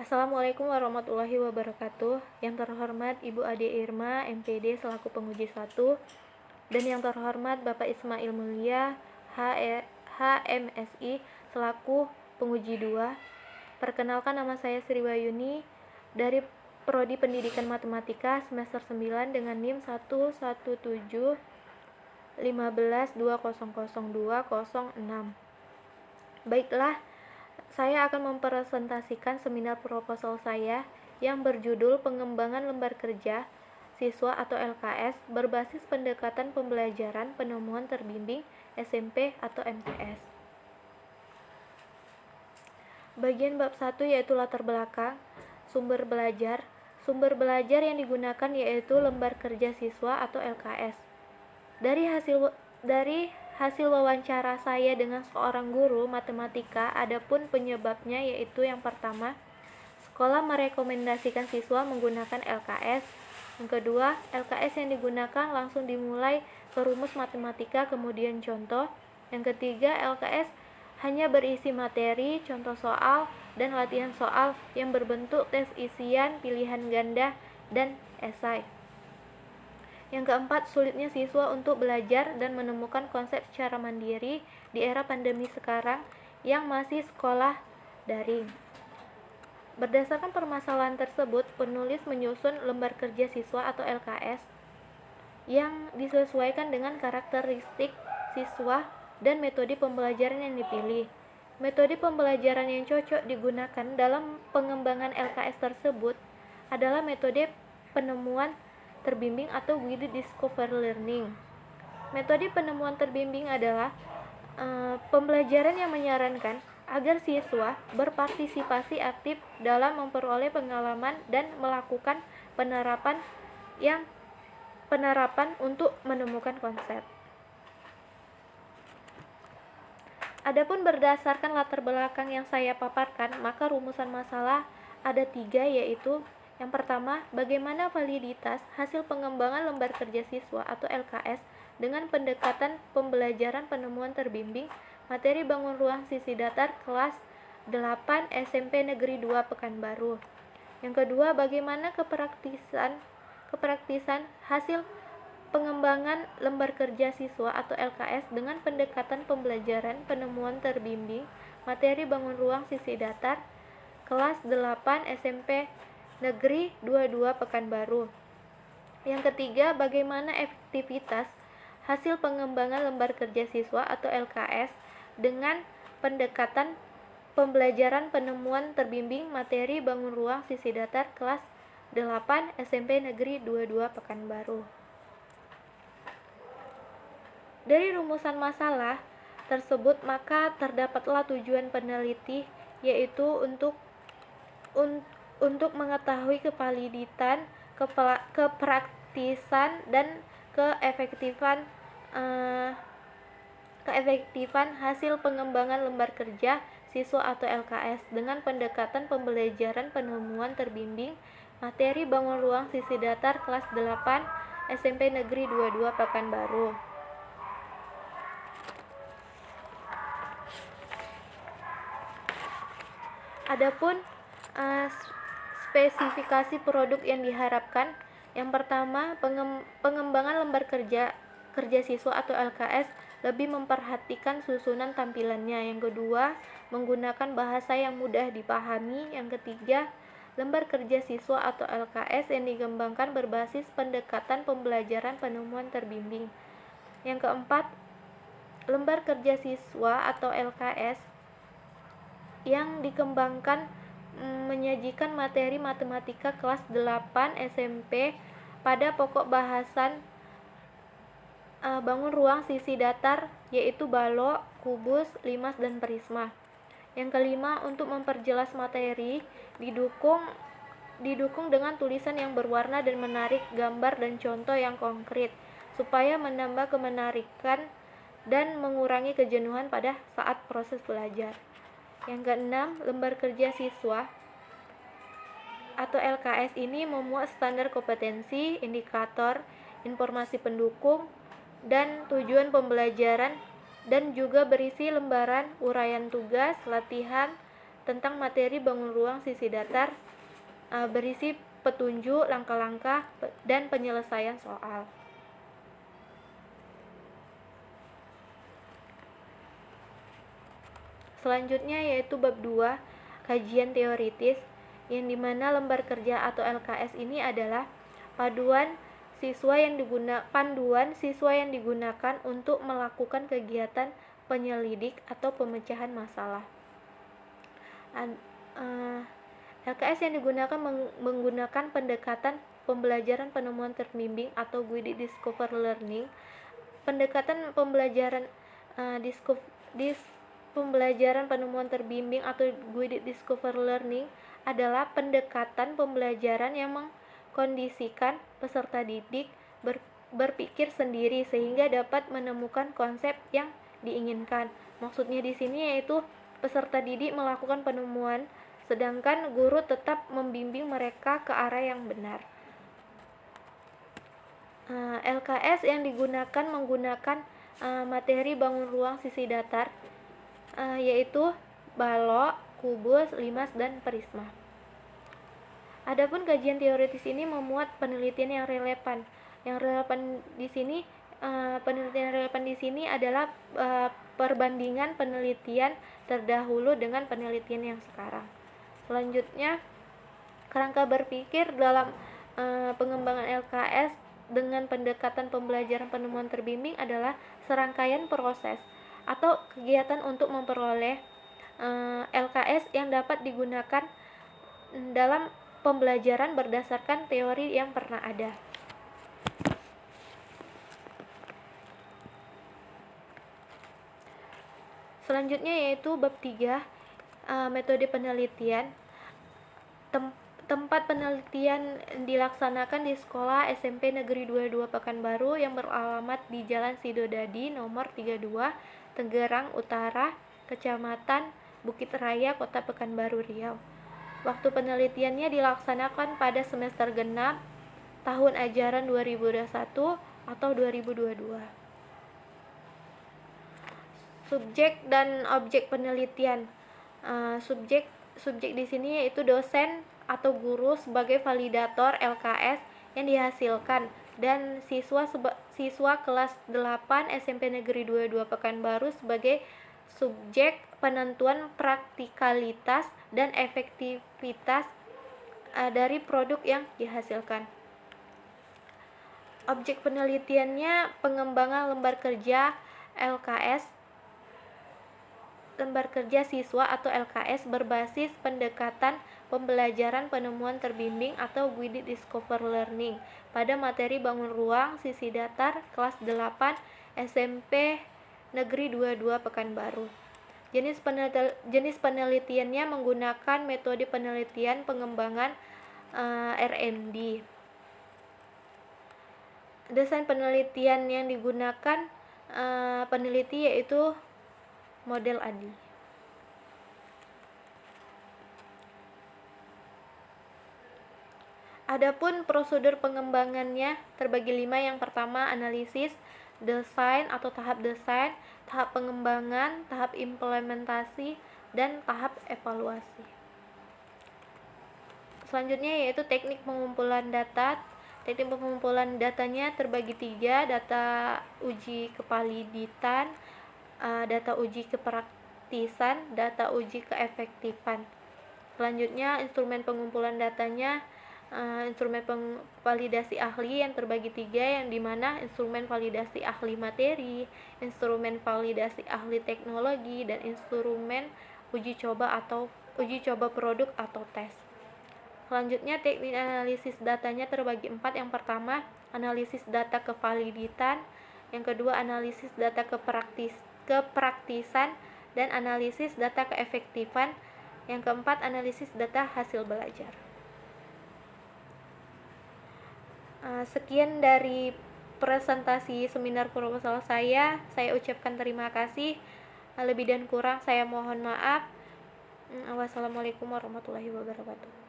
Assalamualaikum warahmatullahi wabarakatuh. Yang terhormat Ibu Ade Irma, MPD selaku penguji 1, dan yang terhormat Bapak Ismail Mulia, HMSI selaku penguji 2. Perkenalkan, nama saya Sri Wayuni dari Prodi Pendidikan Matematika semester 9 dengan NIM 11715200206. Baiklah, saya akan mempresentasikan seminar proposal saya yang berjudul Pengembangan Lembar Kerja Siswa atau LKS berbasis pendekatan pembelajaran penemuan terbimbing SMP atau MTS. Bagian bab 1 yaitu latar belakang, sumber belajar. Sumber belajar yang digunakan yaitu lembar kerja siswa atau LKS. Dari hasil wawancara saya dengan seorang guru matematika, adapun penyebabnya yaitu yang pertama, sekolah merekomendasikan siswa menggunakan LKS. Yang kedua, LKS yang digunakan langsung dimulai ke rumus matematika kemudian contoh. Yang ketiga, LKS hanya berisi materi, contoh soal, dan latihan soal yang berbentuk tes isian, pilihan ganda, dan esai. Yang keempat, sulitnya siswa untuk belajar dan menemukan konsep secara mandiri di era pandemi sekarang yang masih sekolah daring. Berdasarkan permasalahan tersebut, penulis menyusun lembar kerja siswa atau LKS yang disesuaikan dengan karakteristik siswa dan metode pembelajaran yang dipilih. Metode pembelajaran yang cocok digunakan dalam pengembangan LKS tersebut adalah metode penemuan terbimbing atau guided discovery learning. Metode penemuan terbimbing adalah pembelajaran yang menyarankan agar siswa berpartisipasi aktif dalam memperoleh pengalaman dan melakukan penerapan untuk menemukan konsep. Adapun berdasarkan latar belakang yang saya paparkan, maka rumusan masalah ada 3, yaitu yang pertama, bagaimana validitas hasil pengembangan lembar kerja siswa atau LKS dengan pendekatan pembelajaran penemuan terbimbing materi bangun ruang sisi datar kelas 8 SMP Negeri 2 Pekanbaru. Yang kedua, bagaimana kepraktisan hasil pengembangan lembar kerja siswa atau LKS dengan pendekatan pembelajaran penemuan terbimbing materi bangun ruang sisi datar kelas 8 SMP Negeri 22 Pekanbaru. Yang ketiga, bagaimana efektivitas hasil pengembangan lembar kerja siswa atau LKS dengan pendekatan pembelajaran penemuan terbimbing materi bangun ruang sisi datar kelas 8 SMP Negeri 22 Pekanbaru. Dari rumusan masalah tersebut, maka terdapatlah tujuan peneliti, yaitu untuk mengetahui kevaliditan, kepraktisan, dan keefektifan hasil pengembangan lembar kerja siswa atau LKS dengan pendekatan pembelajaran penemuan terbimbing materi bangun ruang sisi datar kelas 8 SMP Negeri 22 Pekanbaru. Adapun spesifikasi produk yang diharapkan, yang pertama, pengembangan lembar kerja siswa atau LKS lebih memperhatikan susunan tampilannya. Yang kedua, menggunakan bahasa yang mudah dipahami. Yang ketiga, lembar kerja siswa atau LKS yang dikembangkan berbasis pendekatan pembelajaran penemuan terbimbing. Yang keempat, lembar kerja siswa atau LKS yang dikembangkan menyajikan materi matematika kelas 8 SMP pada pokok bahasan bangun ruang sisi datar, yaitu balok, kubus, limas, dan prisma. Yang kelima, untuk memperjelas materi didukung dengan tulisan yang berwarna dan menarik, gambar dan contoh yang konkret supaya menambah kemenarikan dan mengurangi kejenuhan pada saat proses belajar. Yang keenam, lembar kerja siswa atau LKS ini memuat standar kompetensi, indikator, informasi pendukung, dan tujuan pembelajaran, dan juga berisi lembaran uraian tugas, latihan, tentang materi bangun ruang sisi datar, berisi petunjuk, langkah-langkah, dan penyelesaian soal. Selanjutnya yaitu bab 2, kajian teoritis, yang dimana lembar kerja atau LKS ini adalah panduan siswa yang digunakan untuk melakukan kegiatan penyelidik atau pemecahan masalah. LKS yang digunakan menggunakan pendekatan pembelajaran penemuan terbimbing atau guided discover learning. Pendekatan pembelajaran pembelajaran penemuan terbimbing atau guided discover learning adalah pendekatan pembelajaran yang mengkondisikan peserta didik berpikir sendiri sehingga dapat menemukan konsep yang diinginkan. Maksudnya di sini yaitu peserta didik melakukan penemuan sedangkan guru tetap membimbing mereka ke arah yang benar. LKS yang digunakan menggunakan materi bangun ruang sisi datar, yaitu balok, kubus, limas, dan prisma. Adapun kajian teoritis ini memuat penelitian yang relevan. Yang relevan di sini, penelitian relevan di sini adalah perbandingan penelitian terdahulu dengan penelitian yang sekarang. Selanjutnya, kerangka berpikir dalam pengembangan LKS dengan pendekatan pembelajaran penemuan terbimbing adalah serangkaian proses atau kegiatan untuk memperoleh LKS yang dapat digunakan dalam pembelajaran berdasarkan teori yang pernah ada. Selanjutnya yaitu bab 3, metode penelitian. Tempat penelitian dilaksanakan di Sekolah SMP Negeri 22 Pekanbaru yang beralamat di Jalan Sidodadi nomor 32, Tenggerang Utara, Kecamatan Bukit Raya, Kota Pekanbaru, Riau. Waktu penelitiannya dilaksanakan pada semester genap tahun ajaran 2021 atau 2022. Subjek dan objek penelitian. Subjek di sini yaitu dosen atau guru sebagai validator LKS yang dihasilkan dan siswa kelas 8 SMP Negeri 22 Pekanbaru sebagai subjek penentuan praktikalitas dan efektivitas dari produk yang dihasilkan. Objek penelitiannya pengembangan lembar kerja LKS, lembar kerja siswa atau LKS berbasis pendekatan pembelajaran penemuan terbimbing atau guided discover learning pada materi bangun ruang sisi datar kelas 8 SMP Negeri 22 Pekanbaru. Jenis penelitiannya menggunakan metode penelitian pengembangan RMD. Desain penelitian yang digunakan peneliti yaitu model ADI. Adapun prosedur pengembangannya terbagi 5. Yang pertama, analisis, desain atau tahap desain, tahap pengembangan, tahap implementasi, dan tahap evaluasi. Selanjutnya yaitu teknik pengumpulan data. Teknik pengumpulan datanya terbagi 3, data uji kevaliditan, data uji kepraktisan, data uji keefektifan. Selanjutnya instrumen pengumpulan datanya, instrumen validasi ahli yang terbagi 3, yang dimana instrumen validasi ahli materi, instrumen validasi ahli teknologi, dan instrumen uji coba produk atau tes. Selanjutnya teknik analisis datanya terbagi 4. Yang pertama, analisis data kevaliditan, yang kedua analisis data kepraktisan, dan analisis data keefektifan, yang keempat analisis data hasil belajar. Sekian dari presentasi seminar proposal saya ucapkan terima kasih. Lebih dan kurang saya mohon maaf. Wassalamualaikum warahmatullahi wabarakatuh.